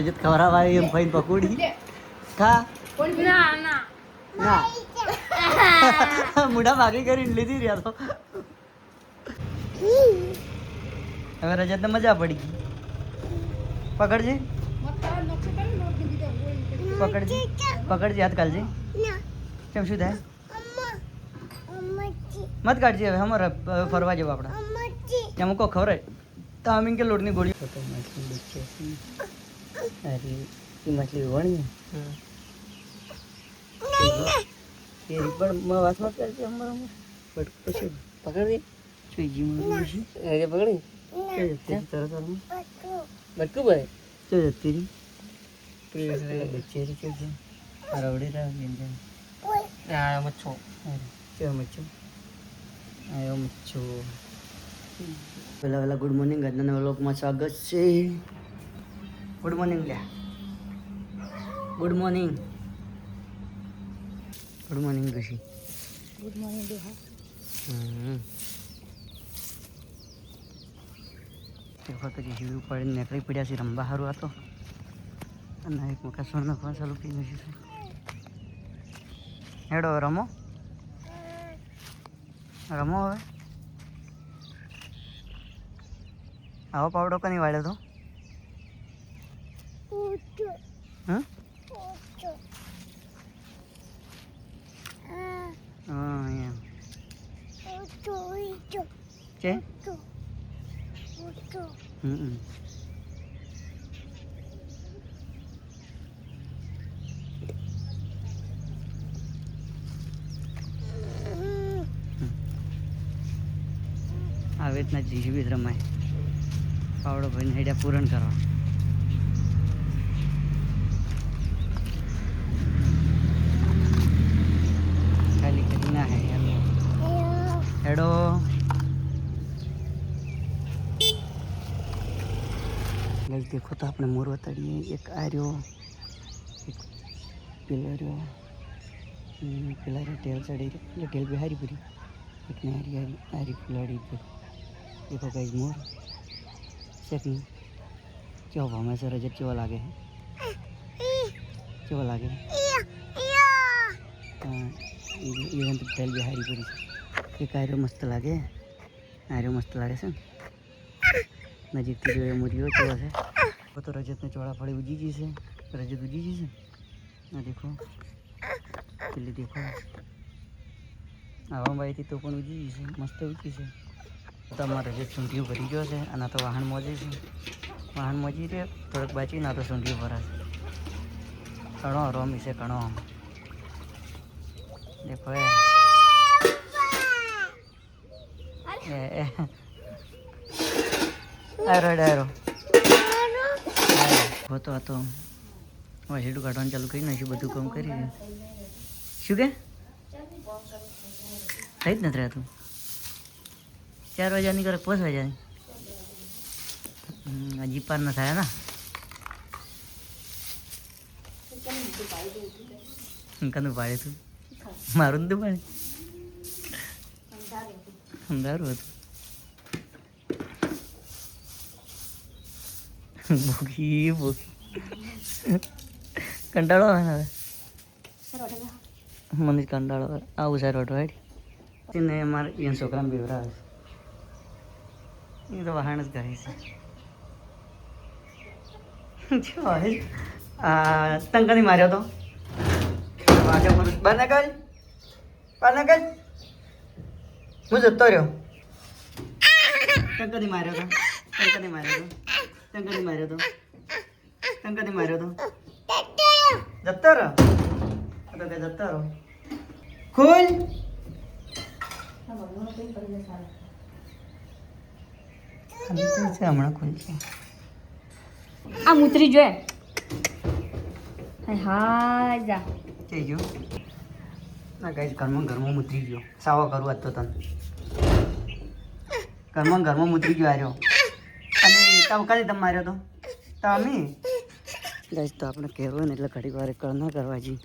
રજત ખવડાવવા એમ fine પકોડી ખા ના ના ના મુઢા ભાગી કરીને લીધી રહ્યા તો હવે રજતને મજા પડી ગઈ પકડજે પકડજે પકડજે હાથ કાઢજે કેમ શું થાય મત કાઢજે હવે અમારે ફરવા જવું આપણે ત્યાં મૂકો ખવડાય તો આમીન કે લોટની ગોળી તો મછલી બચ્ચે અરે એ મછલી વણી એ પણ વાસમાં કરજે અમારા બટ પછી પકડી સુઈજી મારું પછી એ પકડી તરત બટકું ભાઈ તો જતી રહી બચ્ચેરી કે છે આ રવડી રહ્યા આ મચ્છો કેવો મચ્છો આયો મચ્છો પહેલા ગુડ મોર્નિંગ આજના વ્લોગમાં સ્વાગત છે ગુડ મોર્નિંગ લ્યા ગુડ મોર્નિંગ ગશી ગુડ મોર્નિંગ દેહા એક વખત જીવ પડીને નીકળી પડ્યા છે રંબા સારું હતો અને એક મકા સોના પાછા લૂકી જશે હેડો રમો રમો હવે આવો પાવડો કની વાળ્યો તો હા એમ છે આવી રીતના જીવી રમાય પાવડો ભાઈને હેડ્યા પૂરણ કરવા ખાલી કરી ના હેડો ગઈ દેખો તો આપણે મોર વતાડીએ એક આ રહ્યો એક પેલો રહ્યો પેલા રહ્યો ટેલ ચડી એટલે ટેલ બી હારી પડી એકને હારી ફુલાડી देखो गाइस मोर सेकंड क्या हुआ मैं सर रजत केवा लागे इवन तो टेल भी हारी पड़ी एक आर्यो मस्त लागे છે નજીકથી જોઈએ મુરીઓ કેવો છે તો રજતને ચોળા ફળી ઉજી ગઈ છે રજત ઉજી ગઈ છે આ દેખો પેલી દેખો આવા બાઈથી તો પણ ઉજી ગઈ છે મસ્ત ઉજી છે તો અમારે રજત સૂંઢીઓ ભરી ગયો છે અને તો વાહન મોજે છે વાહન મોજી રે થોડોક બાચી ના તો સૂંઢીઓ ભરાશે કણો રોમી છે કણો દેખો આરો હોતો હતો વાસીડું કાઢવાનું ચાલુ કરી નાખ્યું બધું કામ કરી રહ્યું શું કે થઈ જ નથી રહેતું 4 વાગ્યાની કરે 5 વાગ્યાની હજી પાર ન થાય ને કનું પાડે તું મારું તો પાડે અંધારું હતું ભૂખી કંટાળો આવે ને હવે મને કંટાળો આવે આવું સારું અઠવાડિયું ને અમારે એ છોકરાને બેવરાવે એ તો વહાણ જ કરે છે તંકાની માર્યો તો બહાર ના કર હું જતો રહ્યો ટંકાની માર્યો તો જતો રહ્યો તો કે જતો રહો ખુલ હમણાં ખુલ છે આ મુતરી જોએ હા જા થઈ ગયો ના ગાઈસ ઘરમાં મુતરી ગયો સાવો કરું આજ તો તને ઘરમાં મુતરી ગયો આવ્યો અને તાવ કાલી તમે માર્યો તો તમે ગાઈસ તો આપણે કહેવું ને એટલે ઘડી વાર કળ ના કરવા જી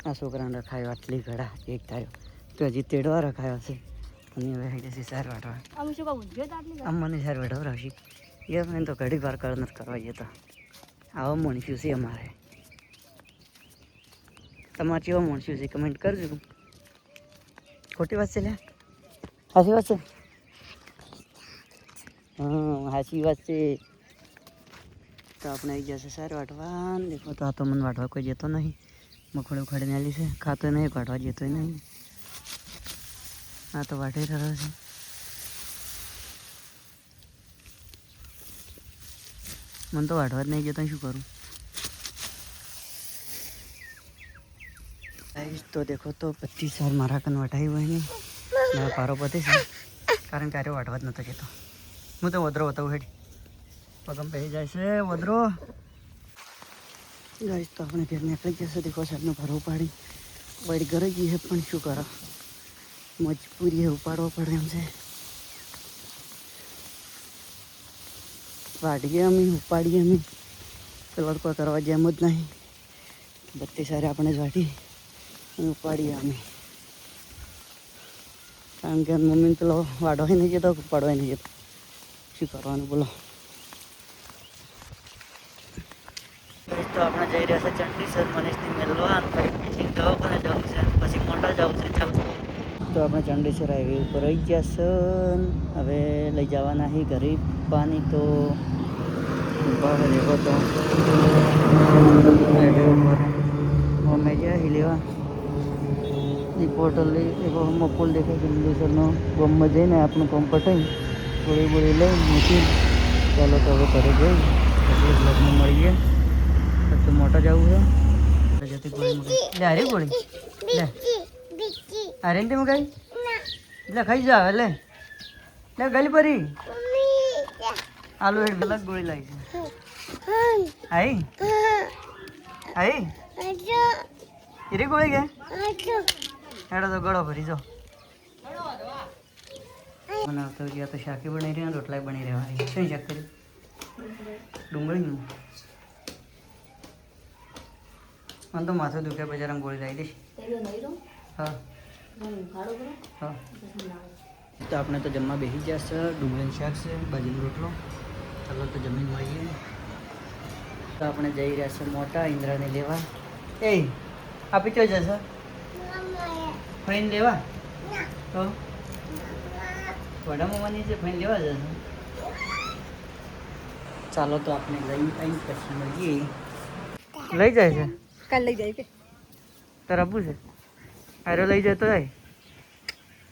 આ છોકરાને રખાયો આટલી ઘડા એક થયો તો હજી તેડવા રખાયો છે અને હવે આવી જશે સાર વાટવા આમ મને સાર વાટવા રાખી એ મને તો ઘડી વાર કળ નથી કરવા જતા આવા માણસ્યું છે અમારે. તમારે કેવા માણસ્યું છે કમેન્ટ કરજો. ખોટી વાત છે લે? સાચી વાત છે? હા સાચી વાત છે. તો આપણે આવી જશે સારું વાટવા. દેખો તો આ તો મને વાટવા કોઈ જતો નહીં. મખોડે ઉખાડીને આલી છે. ખાતો નહીં, વાટવા જતો નહીં. આ તો વાટે રહ્યો છે. મને તો વાટવા જ નહીં જતો, શું કરું? તો દેખો તો 25 સાલ મારા કન વટાવી હોય નહીં. મારો પારો પતે છે કારણ કે આરે વાટવા જ નતો જતો. હું તો વદરો હતો હેઠ પગમ પહેરી જાય છે વદરો. ગાઈસ તો આપણે ઘેર નીકળી જશે. દેખો સાહેબનો ભરો પાડી વળી ઘરે જઈએ પણ શું કરો, મજબૂરી ઉપાડવો પડે એમ છે. વાટીએ અમે ઉપાડીએ અમે પેલા કોઈ કરવા જેમ જ નહીં. 32 સારે આપણે જ વાટી ઉપાડીએ અમે, કારણ કે મમ્મીને પેલો વાટવાય નહીં જતો, ઉપાડવાય નહીં જતો. શું કરવાનું બોલો? તો આપણે જઈ રહ્યા છે ચંડીસર મનીષની મેળવા. પછી દવાખાને જવું છે, પછી મોટા જવું છે. તો આપણે ચંડીસર હાઈવે ઉપર આવી ગયા છે. હવે લઈ જવાના છે ઘરે પાણી. તો દેખો તો હાઈવે ઉપર અમે ગયા હી લેવા એક હોટલ લઈ. એક મપોલ દેખાય ચંડીસરનો ગમમાં જઈને આપણું કામ પટાઈ ગોળી ગોળી લઈ મૂકી. ચાલો તો હવે ઘરે જઈ પછી બ્લોગમાં મળીએ. તો મોટા જવું છે જતી ગોળી લે. હારી ગોળી લે, હારી ને મગાઈ લે, ખાઈ જા લે લે ગલી પરી આલુ હેડ ગલત ગોળી લાવી છે. આઈ આઈ એરી ગોળી કે હેડો તો ગળો ભરી જો. બનાવતો ગયા તો શાકી બની રહ્યા, રોટલા બની રહ્યા. શું શાક કર્યું? ડુંગળીનું. મને તો માથું દુખે બજારમાં ગોળી લાવી દઈશ. હા હા. તો આપણે તો જમવા બેસી જશે. ડુંગળીનું શાક છે, બાજરીનો રોટલો. ચાલો તો જમીન મળીએ. તો આપણે જઈ રહ્યા છે મોટા ઇન્દ્રાને લેવા. એ આપી ચો જશે ફાઈન લેવા? તો વડા મમ્માની છે ફાઈન લેવા જશે. ચાલો તો આપણે લઈ આવી પછી મળીએ. લઈ જાય છે કાલ લઈ જાય કે તાર આપવું છે? અરે લઈ જાય તો જાય.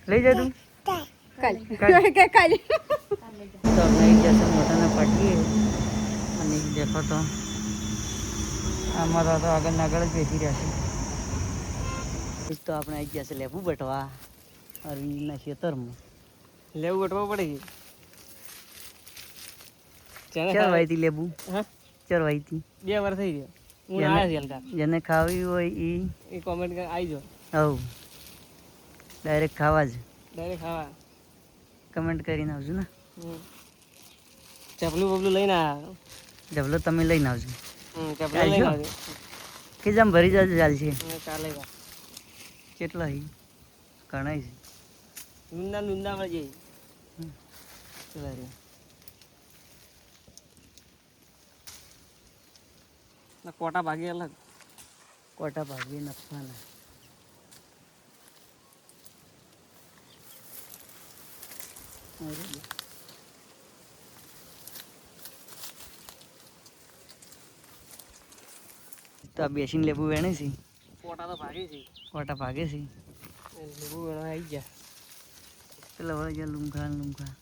લઈ જાય તું કાલ કાલ. કાલ તો આપણે આવી જશે મોટાના પાટીએ. અને દેખો તો અમારા તો આગળ આગળ જ બેસી રહ્યા છે. તો આપણે આવી ગયા છે લેબુ બટવા અરવિંદના ખેતરમાં. લેવું ગોઠવા પડે કે ચરવાઈ હતી લેબુ, હા ચરવાઈ હતી. 2 વાર થઈ ગયો. હું આવ્યા છે હલકા જેને ખાવી હોય એ કોમેન્ટ કરી આવી જાઓ. હવ ડાયરેક્ટ ખાવા જ ડાયરેક્ટ ખાવા કમેન્ટ કરીને આવજો ને. ચપલું બપલું લઈને આવ્યા. ડબલો તમે લઈને આવજો. ચપલું લઈને આવજો. કે જેમ ભરી જજો ચાલશે. ચાલે કેટલા ઘણા છે. નુંદા માં જઈએ. ચલા રે કોટા ભાગે અલગ. કોટા ભાગી નફાના. તો આ બેસીને લેબુ વેણે છે. કોટા તો ભાગે છે. કોટા ભાગે છે. લેબુ વેણવા આવી ગયા. પેલા વળી ગયા લુંખા લુંખા.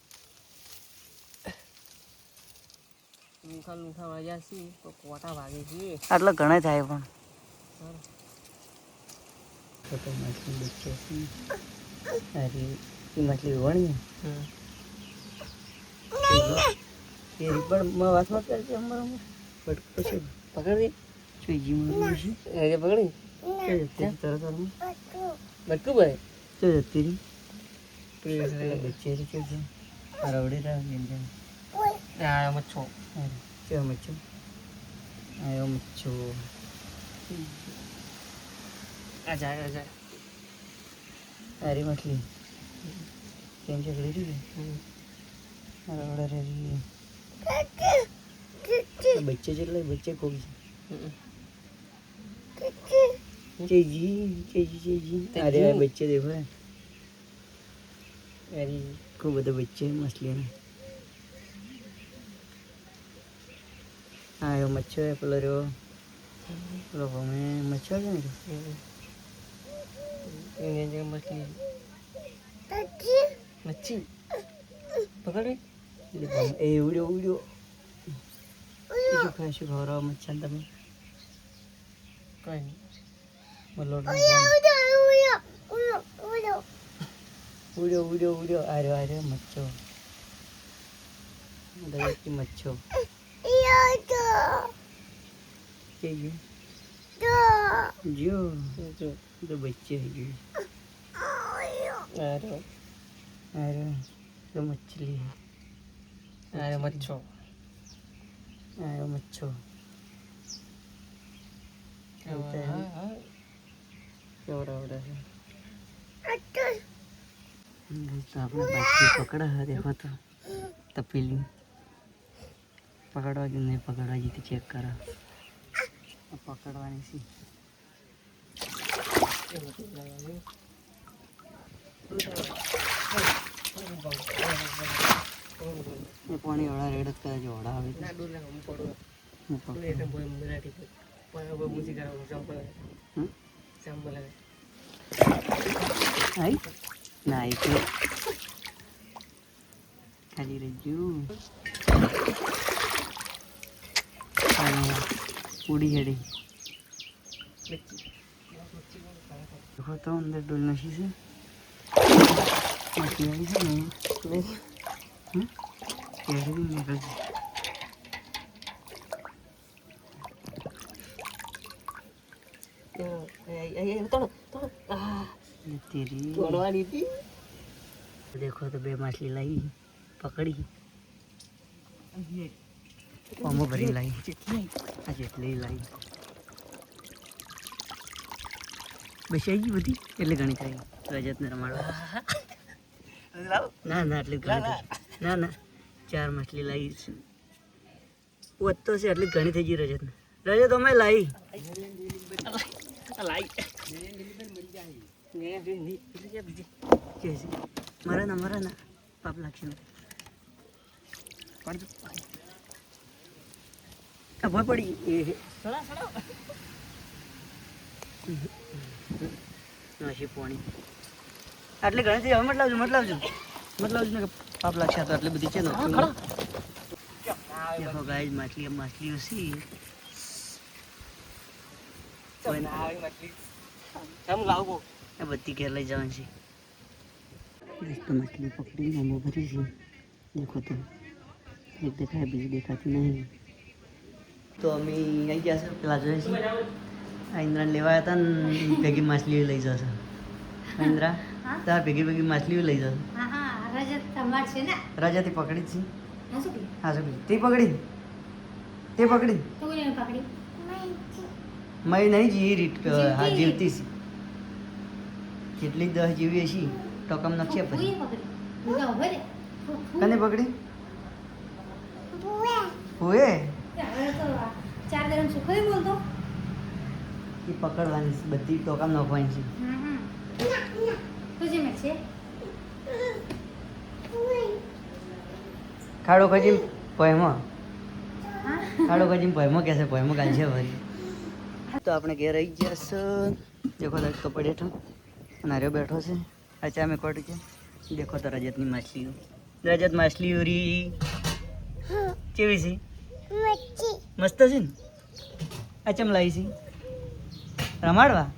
લુખા વાગ્યા છે તો કોટા ભાગે છે. આટલા ઘણા થાય પણ માછલી બચ્ચો છે. અરે એ માછલી વણી એ પણ વાસમાં કરશે અમારા બટકું પછી પકડી સુઈજી મને એ પકડી જતી તરત બટકું ભાઈ તો જતી રહી બચ્ચેરી કે છે આ રવડી રહ્યા મચ્છો કેવો મચ્છો આવ્યો મચ્છો. આ જાય આ જાય. અરે મછલી કેમ છે રવડે રહી बच्चे જેટલા બચ્ચે ખૂબ છે चेजी अरे बच्चे देखो अरे खूब बड़े बच्चे हैं मछलियाँ में हाँ ये मच्छर है पलरो लोगों में मच्छर है ना ini aja machli machli पकड़ रे ए वीडियो वीडियो ये खासी खा रहा मच्छर तमें कोई नहीं मलोड वीडियो वीडियो वीडियो आ रहे मच्छो दही की मच्छो चाहिए जो जो तो बच्चे हैं जी अरे अरे तो मछली है अरे मच्छो अरे मच्छो चलता है क्या हो रहा है तो आपने मछली पकड़ा है देखो तो तपेली पकड़वा कि नहीं पकड़वा जी तो चेक करा पकड़वानी सी ये पानी वाला रेड का जो वाला है ना दूर लगा हम पड़ो ये तो ये तो बोल मराठी पे पर वो मुझे करा वो संपल है आई नहीं तो खाली रजू पूरी हेड़ी देखो तो अंदर डोल नशी से मछली आई से नहीं कैसे भी निकल ये तेरी तोड़वानी थी देखो तो बे मछली लाई पकड़ी पामो भरी लाई आ जेटली लाई बेसाई बધી એટલે ઘણી ખાઈ રજતને રમાડવા ના ના એટલે ઘણી ના ના ચાર મછલી લાવી છે ઓતો છે એટલે ઘણી થઈ ગઈ રજતને રજત અમે લાવી लाई कैसे मरा ना पाप लागશે ને अब पड़ी ये सड़ा सड़ा નાશી પાણી આટલી ઘણી થઈ હવે મત લાવજો ને પાપ લાગશે તો આટલી બધી છે ને देखो गाइस मछली उसी मछली हम लाओ આ બધી ઘેર લઈ જવાની છે दोस्तों मछली पकड़ी हम भरी છે देखो तो एक देखाય બીજી દેખાતી નહીં તો અમે આવી ગયા છે પેલા જોઈએ છે આ ઇન્દ્રાને લેવા આવ્યા હતા ને ભેગી માછલીઓ લઈ જશે ઇન્દ્રા તાર ભેગી માછલીઓ લઈ જશે રાજાથી પકડી જ છે હા શું તે પકડી મય નહીં જી રીત હા જીવતી છે કેટલી 10 જીવી હશે ટોકમ નક્ષે પછી કને પકડી ઓએ એ પકડવાની છે બધી ટોકમ નાખવાની છે ખાડો ખજીમ પોયમો કહેશે પોયમો કાલ છે ભાઈ તો આપણે ઘેર આવી ગયા છે દેખો તો પડે ઠો નાર્યો બેઠો છે અચા મેં કોટ છે દેખો તો રજતની માછલી ઉરી કેવી છે મસ્ત છે ને આ ચમ લાવી છે રમાડવા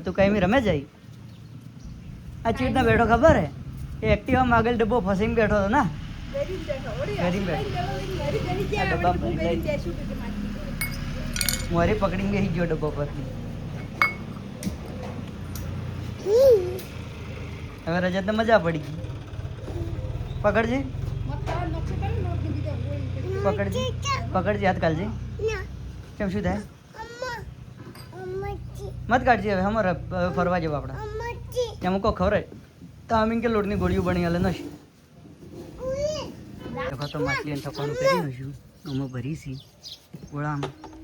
તું કઈ રમે જાય આ ચીટના બેઠો ખબર હે એ એક્ટિવામાં આગળ ડબ્બો ફસીને બેઠો હતો ના મોરે પકડીને બેસી ગયો ડબ્બો પર હવે રજતને મજા પડી ગઈ પકડજે હાથ કાઢજે કેમ શું થાય મત કાઢજે હવે અમારે ફરવા જવા આપણે ત્યાં મૂકો ખબર તો અમે કે લોટની ગોળીઓ બની હાલે નશી દેખો તો માછલીને ઠકવાનું કરી નશું અમે ભરીશી ગોળામ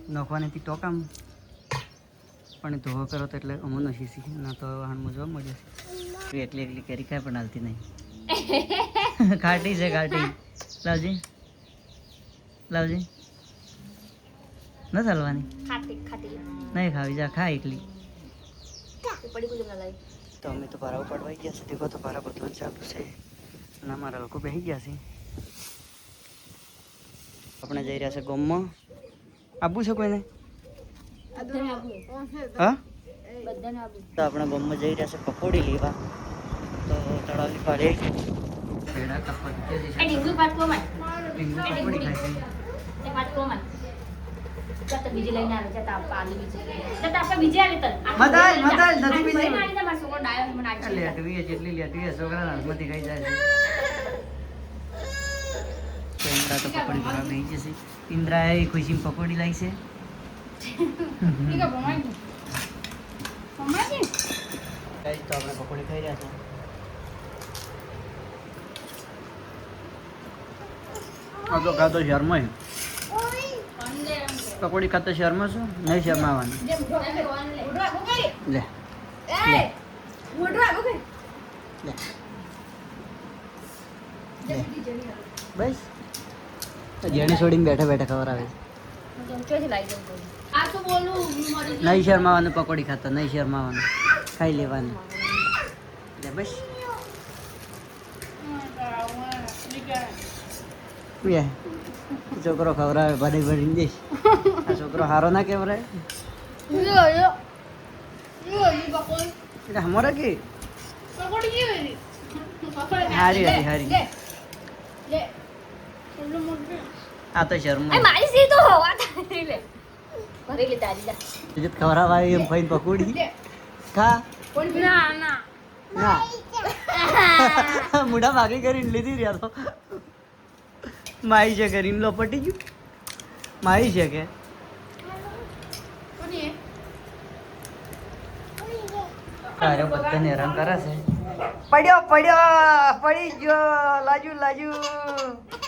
નખવાનેથી ટોકામ પણ ધોવો કરો તો એટલે અમે નશીશી ના તો હાણમાં જોવા મળે છે એકલી એકલી કેરી કાંઈ પણ હાલતી નહીં ખાટી છે ખાટી લાવજી લાવજી ન ચાલવાની ખાટી ખાટી નહીં ખાવી જા ખા એકલી પડી ગયું તમને લાઈ તો અમે તો ભારા પડવાઈ ગયા છે દેખો તો ભારા બધું ચાલુ છે અને અમારા લોકો બેસી ગયા છે આપણે જઈ રહ્યા છે ગોમમાં આબુ છે કોઈને હા બધાને આબુ તો આપણે ગોમમાં જઈ રહ્યા છે પકોડી લેવા તો તળાવની પાડે પેડા કાપવા દીધે છે ડીંગુ પાટકો માં રીંગુ પકોડી ખાય છે તે પાટકો માં જતા બીજી લઈને આવે જતા આપા આલી બીજી જતા આપા બીજી આલી તન મદાલ નથી બીજી આલી તમાર છોકરો ડાયો મને આજી લેટવી જેટલી લેટવી છોકરાના હાથમાંથી ખાઈ જાય છે ઇન્દ્રા તો પકોડી ભરવા બેસી જશે ઇન્દ્રાએ ખુશીમાં પકોડી લાવી છે ઠીક ભમાઈ ભમાઈ ગાઈસ તો આપણે પકોડી ખાઈ રહ્યા છે આ તો ખાતો શર્મા પકોડી ખાતો શર્મા છું નહીં શર્મા આવવાની લે બસ જેણે છોડીને બેઠા બેઠા ખબર આવે નહીં શર્માવાનું પકોડી ખાતો નહીં શર્માવાનું ખાઈ લેવાનું લે બસ છોકરો ખવડાવે ભરી ભરીને દઈશ આ છોકરો હારો ના કેવરાય એટલે અમારા કે હારી હતી હારી આ તો શર્મા મારી સી તો હોવા તારી લે ભરી લે તારી લે જત ખવડાવા આવી એમ ફાઈન પકોડી ખા ના ના ના મુઢા ભાગી કરીને લીધી રહ્યા તો માઈ છે કરીને લોપટી ગયું માઈ છે કે તારે બધાને હેરાન કરે છે પડ્યો પડી ગયો લાજુ